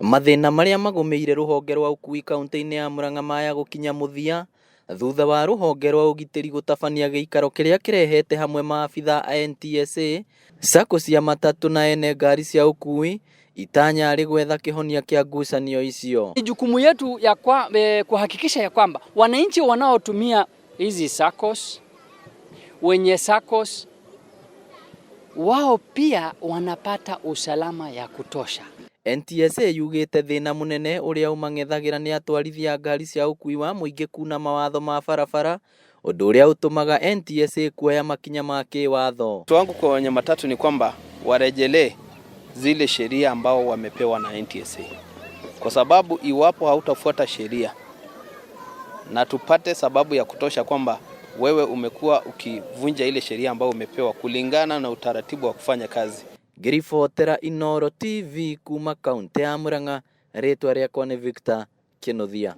Mathina maria magomeire ruhonge rwa ukuui kaunti-ini ya Murang'a maya gukinya muthia thutha wa ruhonge rwa ugitiri gutabania giikaro kiria kirehete hamwe maabitha a NTSA, sako cia matatu na ene ngari cia ukuui itanya ari gwetha kihonia kia ngucanio icio. Jukumu yetu ya kuhakikisha ya kwamba wananchi wanaotumia hizi SACCOS, wenye SACCOS wao pia wanapata usalama ya kutosha. NTSA yugite thina munene uria umang'ethagira ni atwarithia ngari cia ukui wa muingi kuna mawatho ma barabara, undu uria utumaga NTSA kuoya makinya ma kiwatho. Wangu kwa wenye matatu ni kwamba warejelee zile sheria ambao wamepewa na NTSA, kwa sababu iwapo hautafuata sheria na tupate sababu ya kutosha kwamba wewe umekuwa ukivunja ile sheria ambao umepewa kulingana na utaratibu wa kufanya kazi. Ngiribotera Inooro TV kuma kaunti ya Murang'a, ritwa riakwa ni Victor Kinothia.